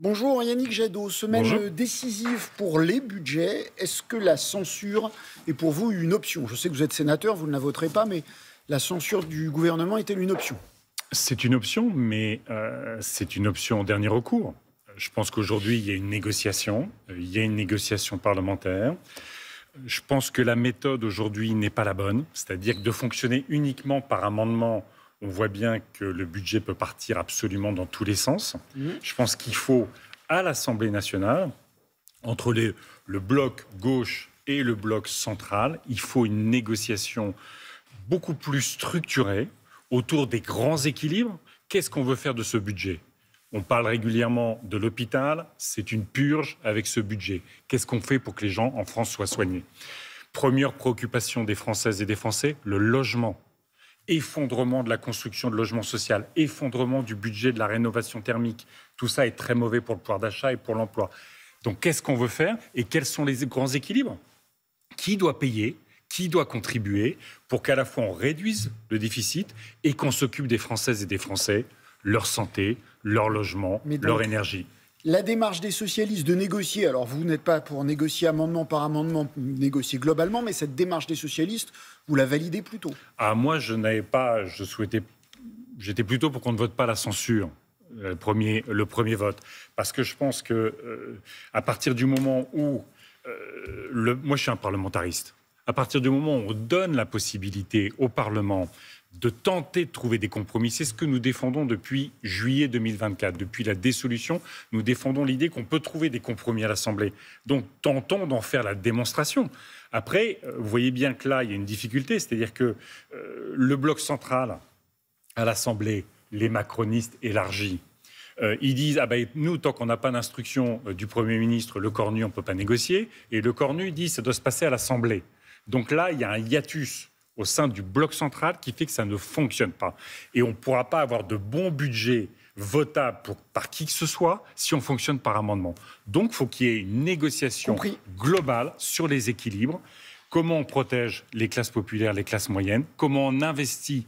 Bonjour Yannick Jadot, Bonjour. semaine décisive pour les budgets. Est-ce que la censure est pour vous une option? Je sais que vous êtes sénateur, vous ne la voterez pas, mais la censure du gouvernement est-elle une option? C'est une option, mais c'est une option en dernier recours. Je pense qu'aujourd'hui, il y a une négociation. Il y a une négociation parlementaire. Je pense que la méthode aujourd'hui n'est pas la bonne. C'est-à-dire que de fonctionner uniquement par amendement, on voit bien que le budget peut partir absolument dans tous les sens. Je pense qu'il faut, à l'Assemblée nationale, entre le bloc gauche et le bloc central, il faut une négociation beaucoup plus structurée autour des grands équilibres. Qu'est-ce qu'on veut faire de ce budget ? On parle régulièrement de l'hôpital, c'est une purge avec ce budget. Qu'est-ce qu'on fait pour que les gens en France soient soignés ? Première préoccupation des Françaises et des Français, le logement. Effondrement de la construction de logements sociaux, effondrement du budget de la rénovation thermique. Tout ça est très mauvais pour le pouvoir d'achat et pour l'emploi. Donc qu'est-ce qu'on veut faire et quels sont les grands équilibres ? Qui doit payer ? Qui doit contribuer pour qu'à la fois on réduise le déficit et qu'on s'occupe des Françaises et des Français, leur santé, leur logement, leur énergie. La démarche des socialistes de négocier, alors vous n'êtes pas pour négocier amendement par amendement, négocier globalement, mais cette démarche des socialistes, vous la validez plutôt? Moi, j'étais plutôt pour qu'on ne vote pas la censure. Le premier vote. Parce que je pense que à partir du moment où... moi, je suis un parlementariste. À partir du moment où on donne la possibilité au Parlement de tenter de trouver des compromis, c'est ce que nous défendons depuis juillet 2024. Depuis la dissolution, nous défendons l'idée qu'on peut trouver des compromis à l'Assemblée. Donc, tentons d'en faire la démonstration. Après, vous voyez bien que là, il y a une difficulté, c'est-à-dire que le bloc central à l'Assemblée, les macronistes élargis, ils disent nous, tant qu'on n'a pas d'instruction du Premier ministre, le Cornu, on ne peut pas négocier. Et le Cornu dit ça doit se passer à l'Assemblée. Donc là, il y a un hiatus au sein du bloc central qui fait que ça ne fonctionne pas. Et on ne pourra pas avoir de bons budgets votables par qui que ce soit si on fonctionne par amendement. Donc, il faut qu'il y ait une négociation globale sur les équilibres. Comment on protège les classes populaires, les classes moyennes ? Comment on investit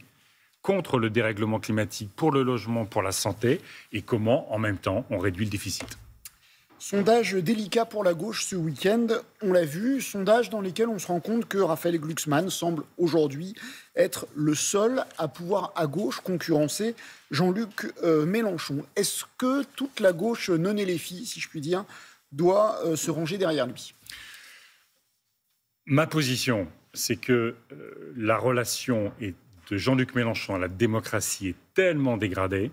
contre le dérèglement climatique, pour le logement, pour la santé ? Et comment, en même temps, on réduit le déficit ? Sondage délicat pour la gauche ce week-end, on l'a vu, sondage dans lequel on se rend compte que Raphaël Glucksmann semble aujourd'hui être le seul à pouvoir à gauche concurrencer Jean-Luc Mélenchon. Est-ce que toute la gauche non LFI, si je puis dire, doit se ranger derrière lui ? Ma position, c'est que la relation de Jean-Luc Mélenchon à la démocratie est tellement dégradée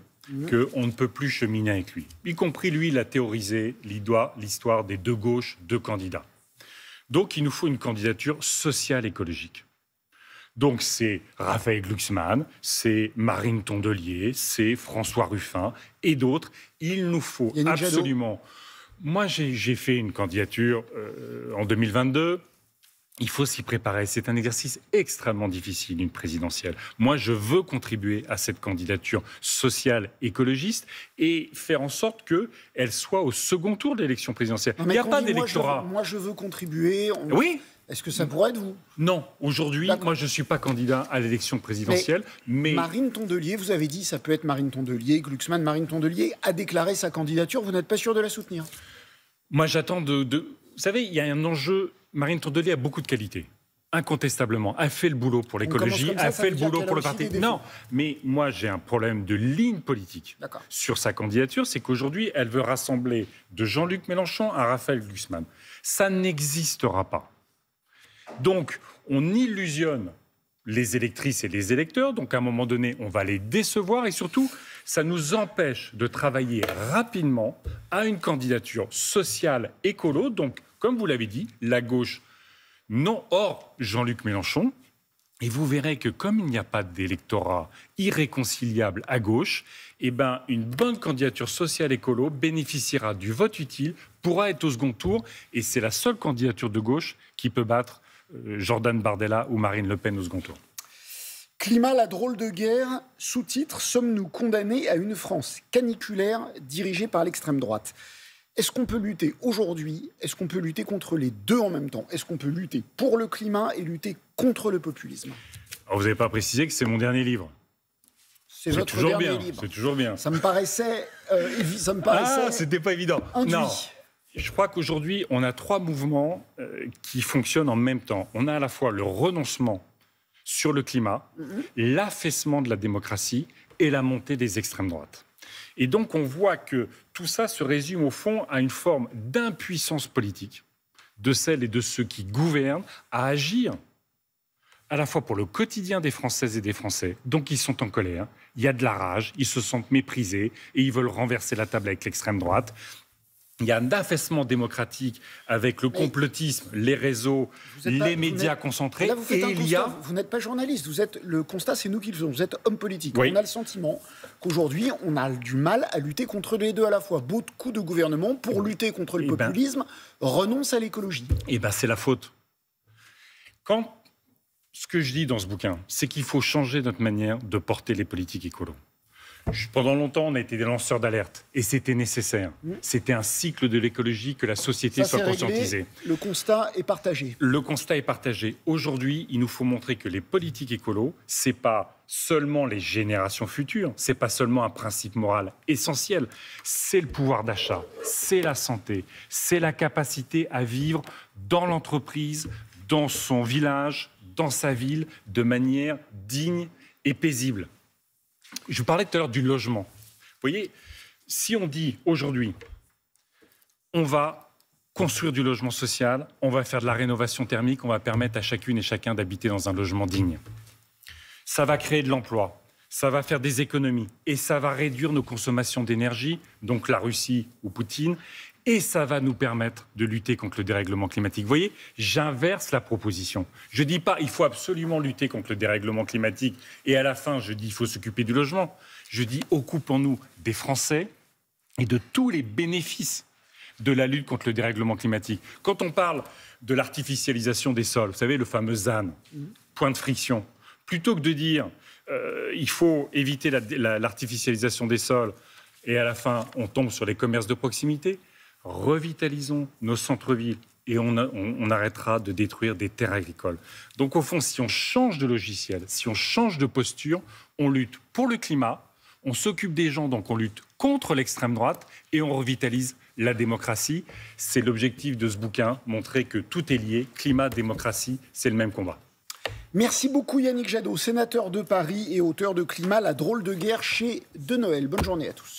qu'on ne peut plus cheminer avec lui. Y compris lui, il a théorisé l'histoire des deux gauches, deux candidats. Donc il nous faut une candidature sociale-écologique. Donc c'est Raphaël Glucksmann, c'est Marine Tondelier, c'est François Ruffin et d'autres. Il nous faut Yannick absolument... Moi, j'ai fait une candidature en 2022. Il faut s'y préparer. C'est un exercice extrêmement difficile, une présidentielle. Moi, je veux contribuer à cette candidature sociale écologiste et faire en sorte qu'elle soit au second tour de l'élection présidentielle. Il n'y a pas d'électorat. Moi, je veux contribuer. Oui. Est-ce que ça pourrait être vous ? Non. Aujourd'hui, moi, je ne suis pas candidat à l'élection présidentielle. Mais Marine Tondelier, vous avez dit, ça peut être Marine Tondelier, Glucksmann, Marine Tondelier a déclaré sa candidature. Vous n'êtes pas sûr de la soutenir ? Moi, j'attends Vous savez, il y a un enjeu... Marine Tondelier a beaucoup de qualités, incontestablement. A fait le boulot pour l'écologie, a fait le boulot pour le parti. Non, mais moi j'ai un problème de ligne politique sur sa candidature, c'est qu'aujourd'hui elle veut rassembler de Jean-Luc Mélenchon à Raphaël Glucksmann. Ça n'existera pas. Donc on illusionne les électrices et les électeurs, donc à un moment donné on va les décevoir et surtout ça nous empêche de travailler rapidement à une candidature sociale écolo, donc comme vous l'avez dit, la gauche, non hors Jean-Luc Mélenchon. Et vous verrez que comme il n'y a pas d'électorat irréconciliable à gauche, une bonne candidature sociale écolo bénéficiera du vote utile, pourra être au second tour. Et c'est la seule candidature de gauche qui peut battre Jordan Bardella ou Marine Le Pen au second tour. Climat, la drôle de guerre, sous-titre « Sommes-nous condamnés à une France caniculaire dirigée par l'extrême droite ?» Est-ce qu'on peut lutter aujourd'hui? Est-ce qu'on peut lutter contre les deux en même temps? Est-ce qu'on peut lutter pour le climat et lutter contre le populisme? Alors vous n'avez pas précisé que c'est mon dernier livre. C'est votre toujours dernier bien. livre. C'est toujours bien. Ça me paraissait... C'était pas évident. induit. Non. Je crois qu'aujourd'hui, on a 3 mouvements qui fonctionnent en même temps. On a à la fois le renoncement sur le climat, l'affaissement de la démocratie et la montée des extrêmes droites. Et donc, on voit que tout ça se résume au fond à une forme d'impuissance politique de celles et de ceux qui gouvernent à agir à la fois pour le quotidien des Françaises et des Français. Donc, ils sont en colère, il y a de la rage, ils se sentent méprisés et ils veulent renverser la table avec l'extrême droite. Il y a un affaissement démocratique avec le complotisme, les réseaux, les médias concentrés. Là, vous n'êtes pas journaliste. Le constat, c'est nous qui le faisons. Vous êtes homme politique. Oui. On a le sentiment qu'aujourd'hui, on a du mal à lutter contre les deux à la fois. Beaucoup de gouvernements, pour lutter contre le populisme, renoncent à l'écologie. Eh bien, c'est la faute. Ce que je dis dans ce bouquin, c'est qu'il faut changer notre manière de porter les politiques écolos. Pendant longtemps, on a été des lanceurs d'alerte et c'était nécessaire. C'était un cycle de l'écologie que la société soit conscientisée. Le constat est partagé. Le constat est partagé. Aujourd'hui, il nous faut montrer que les politiques écolos, c'est pas seulement les générations futures, c'est pas seulement un principe moral essentiel, c'est le pouvoir d'achat, c'est la santé, c'est la capacité à vivre dans l'entreprise, dans son village, dans sa ville, de manière digne et paisible. Je vous parlais tout à l'heure du logement. Vous voyez, si on dit aujourd'hui, on va construire du logement social, on va faire de la rénovation thermique, on va permettre à chacune et chacun d'habiter dans un logement digne. Ça va créer de l'emploi, ça va faire des économies et ça va réduire nos consommations d'énergie, donc la Russie ou Poutine, et ça va nous permettre de lutter contre le dérèglement climatique. Vous voyez, j'inverse la proposition. Je ne dis pas il faut absolument lutter contre le dérèglement climatique et à la fin, je dis il faut s'occuper du logement. Je dis occupons-nous des Français et de tous les bénéfices de la lutte contre le dérèglement climatique. Quand on parle de l'artificialisation des sols, vous savez, le fameux ZAN, point de friction, plutôt que de dire il faut éviter l'artificialisation des sols et à la fin, on tombe sur les commerces de proximité, revitalisons nos centres-villes et on arrêtera de détruire des terres agricoles. Donc au fond, si on change de logiciel, si on change de posture, on lutte pour le climat, on s'occupe des gens, donc on lutte contre l'extrême droite et on revitalise la démocratie. C'est l'objectif de ce bouquin, montrer que tout est lié, climat, démocratie, c'est le même combat. Merci beaucoup Yannick Jadot, sénateur de Paris et auteur de Climat, la drôle de guerre chez De Noël. Bonne journée à tous.